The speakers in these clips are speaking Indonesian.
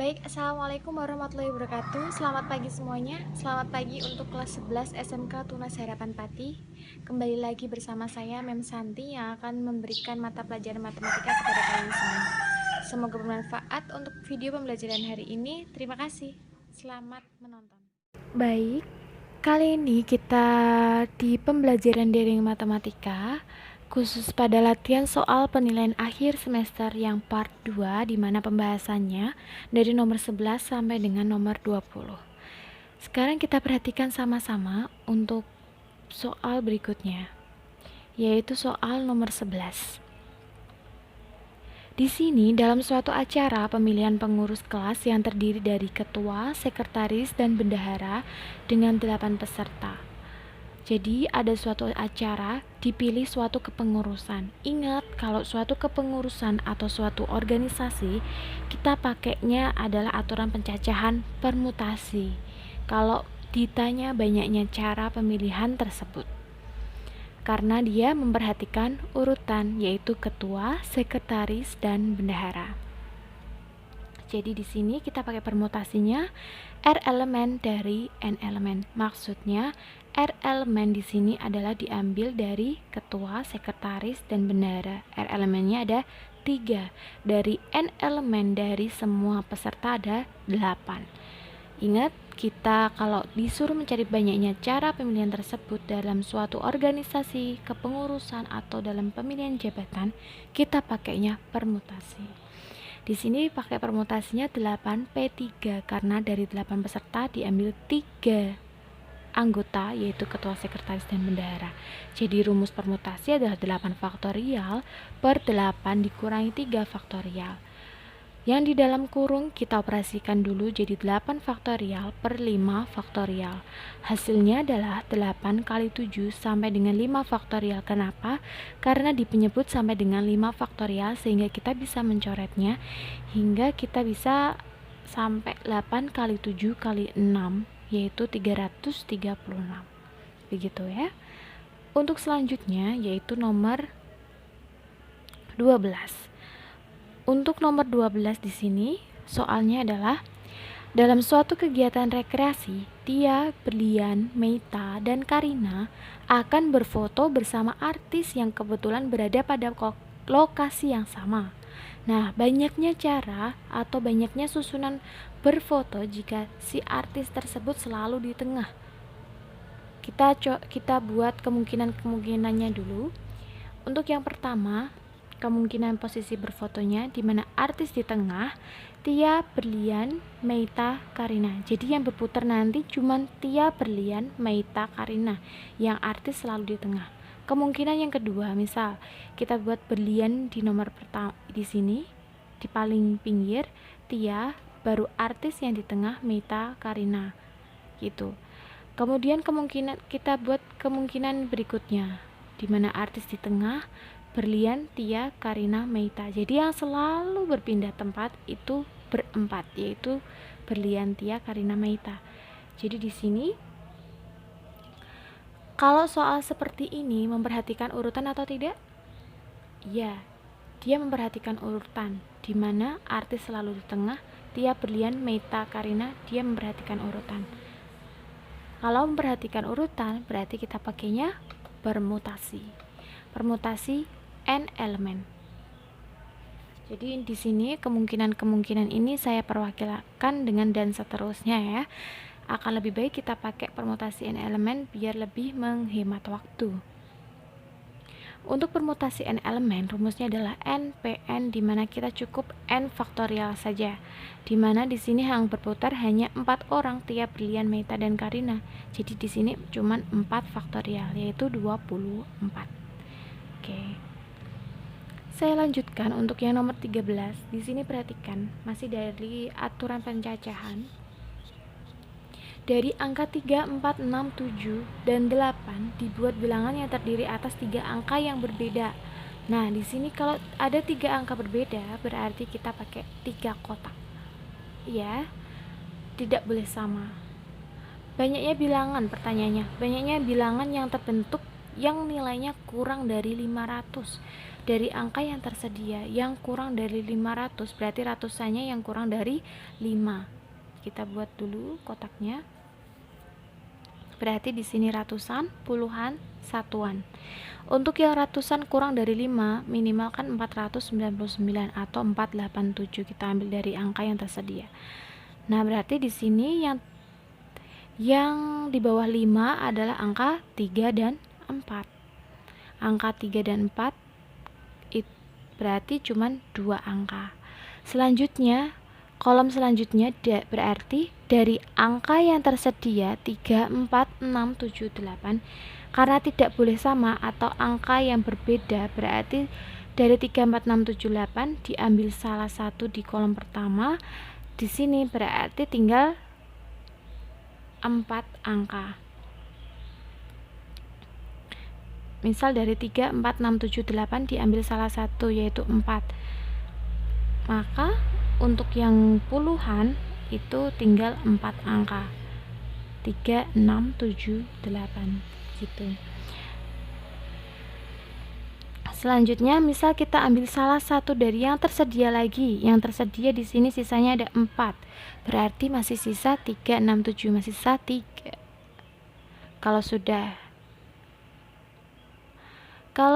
Baik, Assalamualaikum warahmatullahi wabarakatuh. Selamat pagi semuanya. Selamat pagi untuk kelas 11 SMK Tunas Harapan Pati. Kembali lagi bersama saya Mem Santi yang akan memberikan mata pelajaran matematika kepada kalian semua. Semoga bermanfaat untuk video pembelajaran hari ini. Terima kasih. Selamat menonton. Baik, kali ini kita di pembelajaran daring matematika khusus pada latihan soal penilaian akhir semester yang part 2, di mana pembahasannya dari nomor 11 sampai dengan nomor 20. Sekarang kita perhatikan sama-sama untuk soal berikutnya, yaitu soal nomor 11. Di sini dalam suatu acara pemilihan pengurus kelas yang terdiri dari ketua, sekretaris, dan bendahara dengan 8 peserta. Jadi ada suatu acara, dipilih suatu kepengurusan. Ingat, kalau suatu kepengurusan atau suatu organisasi, kita pakainya adalah aturan pencacahan permutasi. Kalau ditanya banyaknya cara pemilihan tersebut. Karena dia memperhatikan urutan, yaitu ketua, sekretaris, dan bendahara. Jadi di sini kita pakai permutasinya R elemen dari N elemen. Maksudnya R elemen di sini adalah diambil dari ketua, sekretaris, dan bendahara. R elemennya ada 3. Dari N elemen dari semua peserta ada 8. Ingat, kita kalau disuruh mencari banyaknya cara pemilihan tersebut dalam suatu organisasi, kepengurusan, atau dalam pemilihan jabatan, kita pakainya permutasi. Di sini pakai permutasinya 8P3 karena dari 8 peserta diambil 3 anggota, yaitu ketua, sekretaris, dan bendahara. Jadi rumus permutasi adalah 8 faktorial per 8 dikurangi 3 faktorial. Yang di dalam kurung kita operasikan dulu jadi 8 faktorial per 5 faktorial. Hasilnya adalah 8 kali 7 sampai dengan 5 faktorial. Kenapa? Karena dipenyebut sampai dengan 5 faktorial sehingga kita bisa mencoretnya hingga kita bisa sampai 8 kali 7 kali 6 yaitu 336. Begitu ya. Untuk selanjutnya yaitu nomor 12. Untuk nomor 12 di sini soalnya adalah dalam suatu kegiatan rekreasi, Tia, Berlian, Meita, dan Karina akan berfoto bersama artis yang kebetulan berada pada lokasi yang sama. Nah, banyaknya cara atau banyaknya susunan berfoto jika si artis tersebut selalu di tengah. Kita buat kemungkinan-kemungkinannya dulu. Untuk yang pertama, kemungkinan posisi berfotonya di mana artis di tengah, Tia, Berlian, Meita, Karina. Jadi yang berputar nanti cuma Tia, Berlian, Meita, Karina, yang artis selalu di tengah. Kemungkinan yang kedua, misal kita buat Berlian di nomor pertama di sini, di paling pinggir, Tia, baru artis yang di tengah, Meita, Karina, gitu. Kemudian kita buat kemungkinan berikutnya, di mana artis di tengah, Berlian, Tia, Karina, Meita. Jadi yang selalu berpindah tempat itu berempat, yaitu Berlian, Tia, Karina, Meita. Jadi di sini kalau soal seperti ini memperhatikan urutan atau tidak? Ya, dia memperhatikan urutan, di mana artis selalu di tengah, Tia, Berlian, Meita, Karina, dia memperhatikan urutan. Kalau memperhatikan urutan berarti kita pakainya permutasi. Permutasi N elemen. Jadi di sini kemungkinan-kemungkinan ini saya perwakilan dengan dan seterusnya ya. Akan lebih baik kita pakai permutasi N elemen biar lebih menghemat waktu. Untuk permutasi N elemen rumusnya adalah NPN, di mana kita cukup N faktorial saja. Di mana di sini yang berputar hanya 4 orang, Tia, Berlian, Meita, dan Karina. Jadi di sini cuma 4 faktorial, yaitu 24. Oke. Saya lanjutkan untuk yang nomor 13. Di sini perhatikan, masih dari aturan pencacahan. Dari angka 3, 4, 6, 7, dan 8 dibuat bilangan yang terdiri atas 3 angka yang berbeda. Nah, di sini kalau ada 3 angka berbeda, berarti kita pakai 3 kotak. Ya, tidak boleh sama. Banyaknya bilangan, pertanyaannya. Banyaknya bilangan yang terbentuk yang nilainya kurang dari 500. dari angka yang tersedia. Yang kurang dari 500 berarti ratusannya yang kurang dari 5. Kita buat dulu kotaknya. Berarti di sini ratusan, puluhan, satuan. Untuk yang ratusan kurang dari 5, minimal kan 499 atau 487. Kita ambil dari angka yang tersedia. Nah, berarti di sini yang di bawah 5 adalah angka 3 dan 4. Angka 3 dan 4 berarti cuma 2 angka. Selanjutnya, kolom selanjutnya berarti dari angka yang tersedia 3, 4, 6, 7, 8 karena tidak boleh sama atau angka yang berbeda, berarti dari 3, 4, 6, 7, 8 diambil salah satu di kolom pertama. Di sini berarti tinggal 4 angka. Misal dari 3, 4, 6, 7, 8 diambil salah satu yaitu 4. Maka untuk yang puluhan itu tinggal 4 angka. 3, 6, 7, 8 gitu. Selanjutnya misal kita ambil salah satu dari yang tersedia lagi. Yang tersedia di sini sisanya ada 4. Berarti masih sisa 3, 6, 7, masih sisa 3. Kalau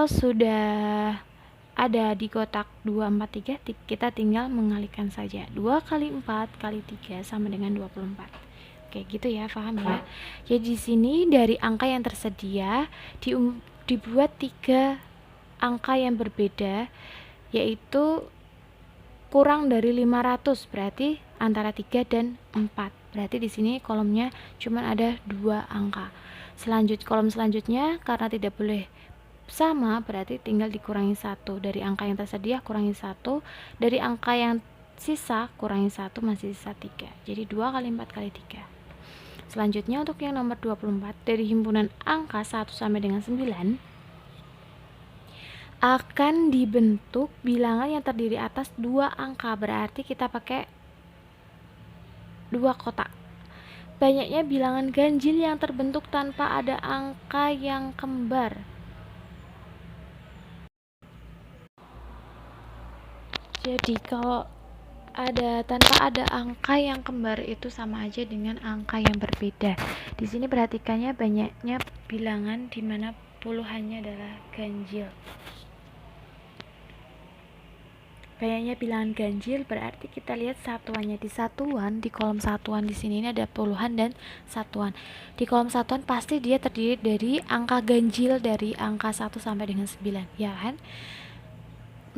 sudah ada di kotak 2, 4, 3, kita tinggal mengalihkan saja. 2 kali 4 kali 3 sama dengan 24. Oke, gitu ya, paham ya? Jadi di sini dari angka yang tersedia dibuat 3 angka yang berbeda, yaitu kurang dari 500, berarti antara 3 dan 4. Berarti di sini kolomnya cuma ada 2 angka. Kolom selanjutnya karena tidak boleh sama, berarti tinggal dikurangi 1. Dari angka yang tersedia kurangi 1, dari angka yang sisa kurangi 1, masih sisa 3. Jadi 2 kali 4 kali 3. Selanjutnya untuk yang nomor 24, dari himpunan angka 1 sampai dengan 9 akan dibentuk bilangan yang terdiri atas 2 angka, berarti kita pakai 2 kotak. Banyaknya bilangan ganjil yang terbentuk tanpa ada angka yang kembar. Jadi kalau tanpa ada angka yang kembar itu sama aja dengan angka yang berbeda. Di sini perhatikannya banyaknya bilangan di mana puluhannya adalah ganjil. Banyaknya bilangan ganjil berarti kita lihat satuannya. Di satuan, di kolom satuan di sini ini ada puluhan dan satuan. Di kolom satuan pasti dia terdiri dari angka ganjil dari angka 1 sampai dengan 9, ya kan?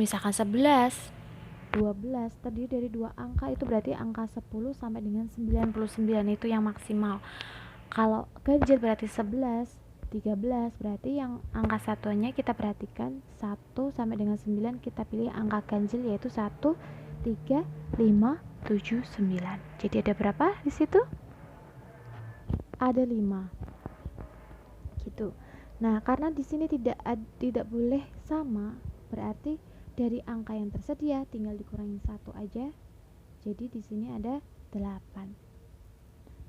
Misalkan 11, 12 terdiri dari 2 angka, itu berarti angka 10 sampai dengan 99 itu yang maksimal. Kalau ganjil berarti 11, 13, berarti yang angka satuannya kita perhatikan 1 sampai dengan 9 kita pilih angka ganjil yaitu 1, 3, 5, 7, 9. Jadi ada berapa di situ? Ada 5. Gitu. Nah, karena di sini tidak boleh sama, berarti dari angka yang tersedia tinggal dikurangi 1 aja. Jadi di sini ada 8.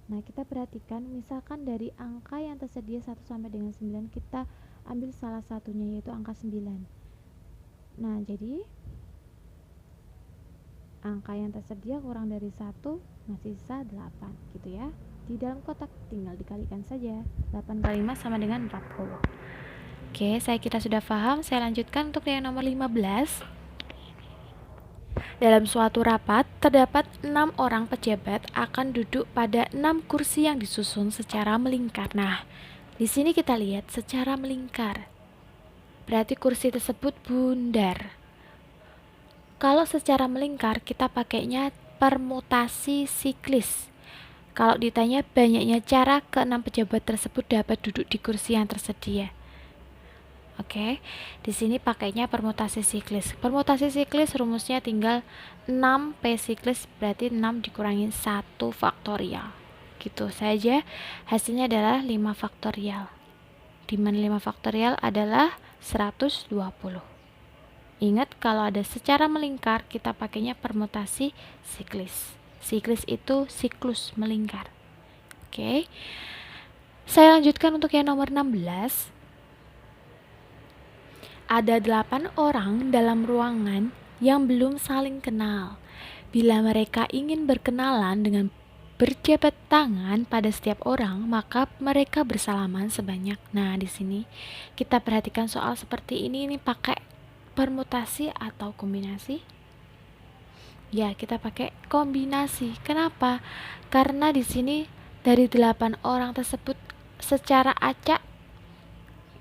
Nah, kita perhatikan misalkan dari angka yang tersedia 1 sampai dengan 9 kita ambil salah satunya yaitu angka 9. Nah, jadi angka yang tersedia kurang dari 1 masih sisa 8 gitu ya. Di dalam kotak tinggal dikalikan saja. 8 kali 5 sama dengan 40. Oke, saya kira sudah paham. Saya lanjutkan untuk yang nomor 15. Dalam suatu rapat, terdapat 6 orang pejabat akan duduk pada 6 kursi yang disusun secara melingkar. Nah, di sini kita lihat secara melingkar. Berarti kursi tersebut bundar. Kalau secara melingkar, kita pakainya permutasi siklis. Kalau ditanya banyaknya cara ke-6 pejabat tersebut dapat duduk di kursi yang tersedia. Oke, di sini pakainya permutasi siklis. Permutasi siklis rumusnya tinggal 6P siklis berarti 6 dikurangi 1 faktorial. Gitu saja. Hasilnya adalah 5 faktorial. Di mana 5 faktorial adalah 120. Ingat kalau ada secara melingkar kita pakainya permutasi siklis. Siklis itu siklus melingkar. Oke. Saya lanjutkan untuk yang nomor 16. Ada 8 orang dalam ruangan yang belum saling kenal. Bila mereka ingin berkenalan dengan berjabat tangan pada setiap orang, maka mereka bersalaman sebanyak. Nah, di sini kita perhatikan soal seperti ini pakai permutasi atau kombinasi. Ya, kita pakai kombinasi. Kenapa? Karena di sini dari 8 orang tersebut secara acak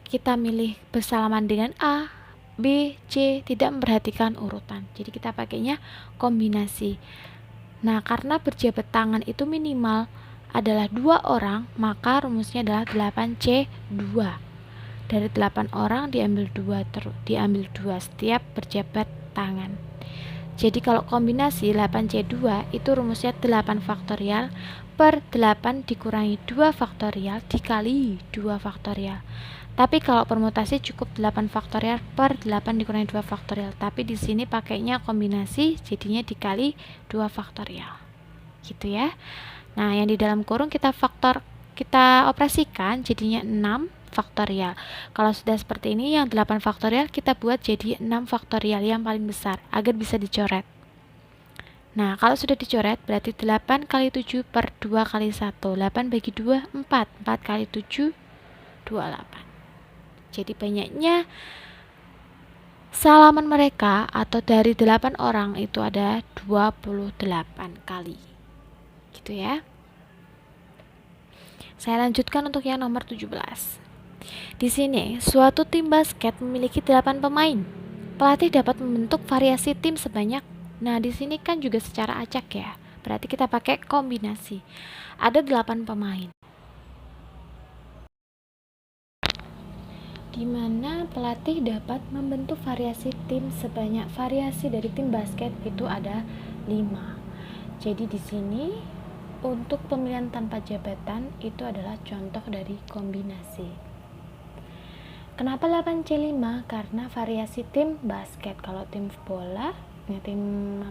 kita milih bersalaman dengan A, B, C, tidak memperhatikan urutan. Jadi kita pakainya kombinasi. Nah, karena berjabat tangan itu minimal adalah 2 orang, maka rumusnya adalah 8C2. Dari 8 orang diambil 2 setiap berjabat tangan. Jadi kalau kombinasi 8C2 itu rumusnya 8 faktorial per 8 dikurangi 2 faktorial dikali 2 faktorial. Tapi kalau permutasi cukup 8 faktorial per 8 dikurangi 2 faktorial. Tapi di sini pakainya kombinasi, jadinya dikali 2 faktorial. Gitu ya. Nah, yang di dalam kurung kita operasikan jadinya 6 faktorial. Kalau sudah seperti ini, yang 8 faktorial kita buat jadi 6 faktorial yang paling besar agar bisa dicoret. Nah, kalau sudah dicoret berarti 8 kali 7 per 2 kali 1. 8 bagi 2, 4. 4 kali 7, 28. Jadi banyaknya salaman mereka atau dari 8 orang itu ada 28 kali. Gitu ya. Saya lanjutkan untuk yang nomor 17. Di sini, suatu tim basket memiliki 8 pemain. Pelatih dapat membentuk variasi tim sebanyak. Nah, di sini kan juga secara acak ya. Berarti kita pakai kombinasi. Ada 8 pemain. Di mana pelatih dapat membentuk variasi tim sebanyak variasi dari tim basket itu ada 5. Jadi di sini untuk pemilihan tanpa jabatan itu adalah contoh dari kombinasi. Kenapa 8C5? Karena variasi tim basket. Kalau tim bola, tim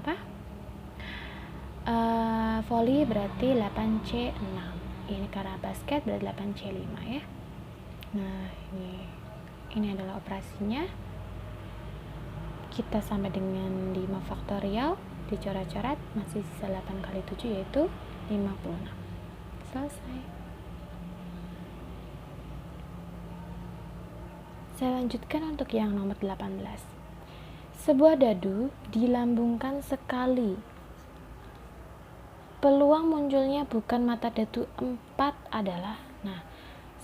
volley berarti 8C6. Ini karena basket berarti 8C5 ya. Nah, ini adalah operasinya. Kita sama dengan 5 faktorial, dicoret-coret masih sisa 8 kali 7 yaitu 56. Selesai. Saya lanjutkan untuk yang nomor 18. Sebuah dadu dilambungkan sekali. Peluang munculnya bukan mata dadu 4 adalah,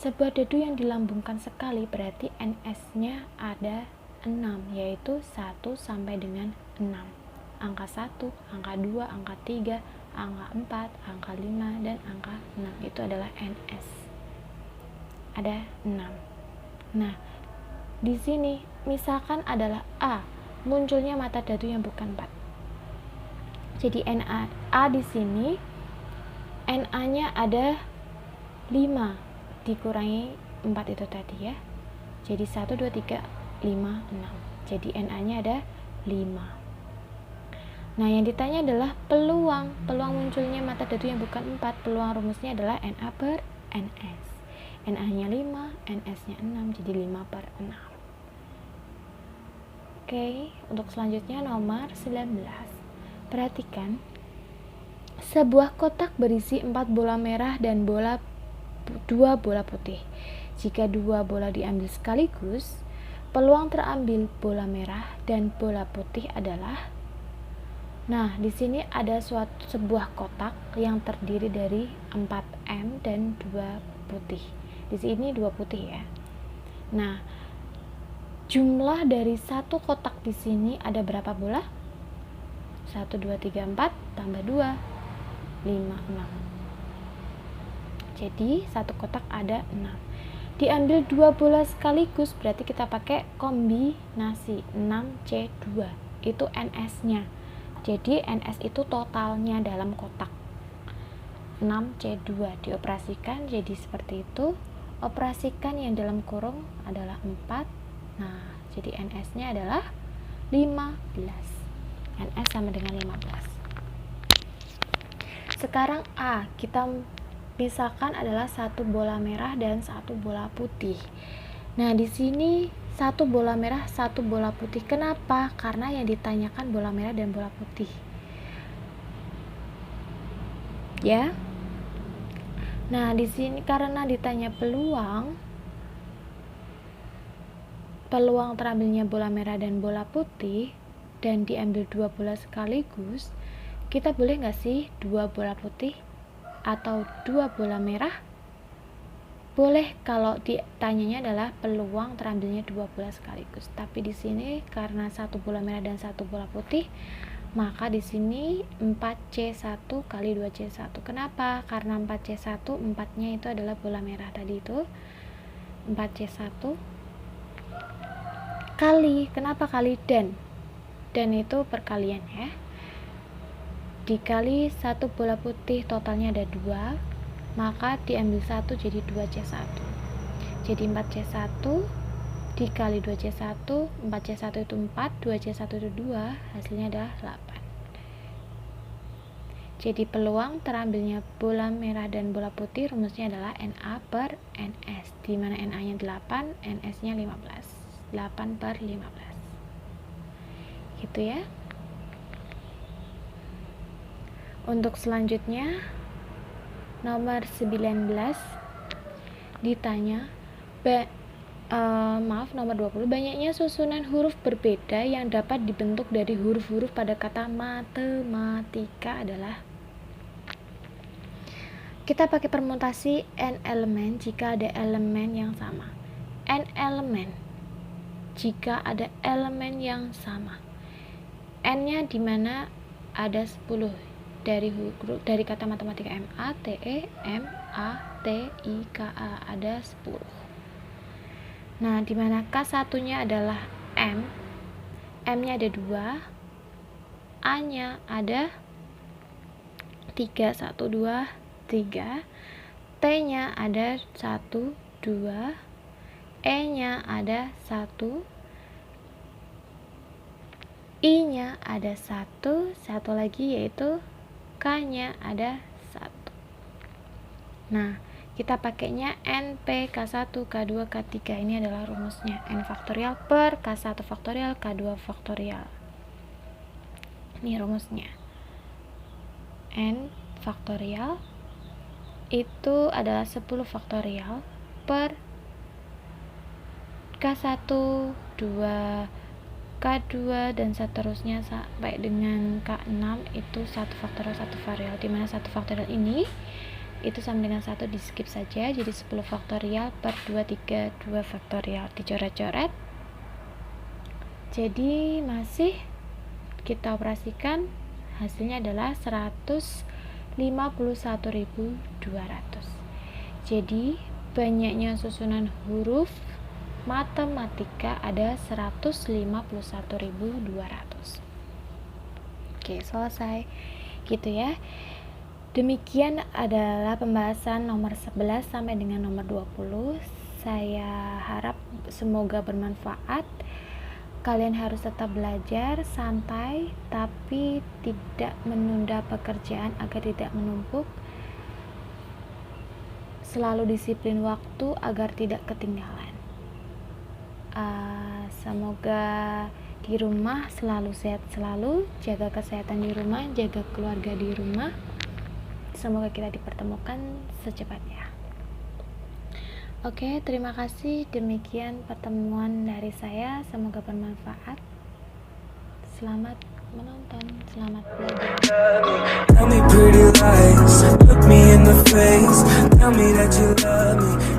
sebuah dadu yang dilambungkan sekali berarti NS-nya ada 6, yaitu 1 sampai dengan 6. Angka 1, angka 2, angka 3, angka 4, angka 5, dan angka 6. Itu adalah NS. Ada 6. Nah, di sini misalkan adalah A, munculnya mata dadu yang bukan 4. Jadi NA A di sini NA-nya ada 5 dikurangi 4 itu tadi ya. Jadi 1, 2, 3, 5, 6. Jadi NA-nya ada 5. Nah, yang ditanya adalah peluang munculnya mata dadu yang bukan 4. Peluang rumusnya adalah NA per NS. NA-nya 5, NS-nya 6, jadi 5 per 6. Oke, untuk selanjutnya nomor 19. Perhatikan, sebuah kotak berisi 4 bola merah dan 2 bola putih. Jika 2 bola diambil sekaligus, peluang terambil bola merah dan bola putih adalah. Nah, di sini ada sebuah kotak yang terdiri dari 4M dan 2 putih. Di sini 2 putih ya. Nah, jumlah dari satu kotak di sini ada berapa bola? 1, 2, 3, 4 tambah 2, 5, 6. Jadi satu kotak ada 6. Diambil 2 bola sekaligus berarti kita pakai kombinasi 6C2. Itu NS-nya. Jadi NS itu totalnya dalam kotak. 6C2 dioperasikan jadi seperti itu. Operasikan yang dalam kurung adalah 4. Nah, jadi NS-nya adalah 15. NS sama dengan 15. Sekarang A, kita misalkan adalah 1 bola merah dan 1 bola putih. Nah, di sini satu bola merah, satu bola putih. Kenapa? Karena yang ditanyakan bola merah dan bola putih. Ya. Nah, di sini karena ditanya peluang terambilnya bola merah dan bola putih dan diambil 2 bola sekaligus, kita boleh nggak sih 2 bola putih atau 2 bola merah? Boleh kalau ditanyanya adalah peluang terambilnya 2 bola sekaligus. Tapi di sini karena 1 bola merah dan 1 bola putih, maka di sini 4C1 kali 2C1. Kenapa? Karena 4C1, 4-nya itu adalah bola merah tadi itu. 4C1 kali, kenapa kali? Dan itu perkalian ya. Dikali 1 bola putih totalnya ada 2, maka diambil 1 jadi 2C1. Jadi 4C1 dikali 2C1, 4C1 itu 4, 2C1 itu 2, hasilnya adalah 8. Jadi peluang terambilnya bola merah dan bola putih rumusnya adalah NA per NS, di mana NA nya 8, NS nya 15. 8 per 15 gitu ya. Untuk selanjutnya nomor 19 ditanya nomor 20, banyaknya susunan huruf berbeda yang dapat dibentuk dari huruf-huruf pada kata matematika adalah. Kita pakai permutasi n elemen jika ada elemen yang sama. N elemen jika ada elemen yang sama. N-nya dimana ada 10 dari kata matematika M-A-T-E, M-A-T-I-K-A, ada 10. Nah, dimana K1-nya adalah M, M-nya ada 2, A-nya ada 3, 1, 2, 3, T-nya ada 1, 2, E-nya ada 1, I-nya ada 1, satu lagi yaitu K-nya ada 1. Nah, kita pakainya NP K1, K2, K3. Ini adalah rumusnya. N faktorial per K1 faktorial, K2 faktorial. Ini rumusnya. N faktorial itu adalah 10 faktorial per K1, 2, K2 dan seterusnya sampai dengan K6 itu 1 faktorial 1 faktorial, dimana 1 faktorial ini itu sama dengan 1 di skip saja, jadi 10 faktorial per 2, 3, 2 faktorial dicoret-coret, jadi masih kita operasikan, hasilnya adalah 151.200. Jadi banyaknya susunan huruf matematika ada 151.200. Oke, selesai gitu ya. Demikian adalah pembahasan nomor 11 sampai dengan nomor 20. Saya harap semoga bermanfaat. Kalian harus tetap belajar santai tapi tidak menunda pekerjaan agar tidak menumpuk. Selalu disiplin waktu agar tidak ketinggalan. Semoga di rumah selalu sehat selalu, jaga kesehatan di rumah, jaga keluarga di rumah. Semoga kita dipertemukan secepatnya. Oke, terima kasih. Demikian pertemuan dari saya. Semoga bermanfaat. Selamat menonton, selamat belajar. Tell me pretty lies, look me in the face, tell me that you love me.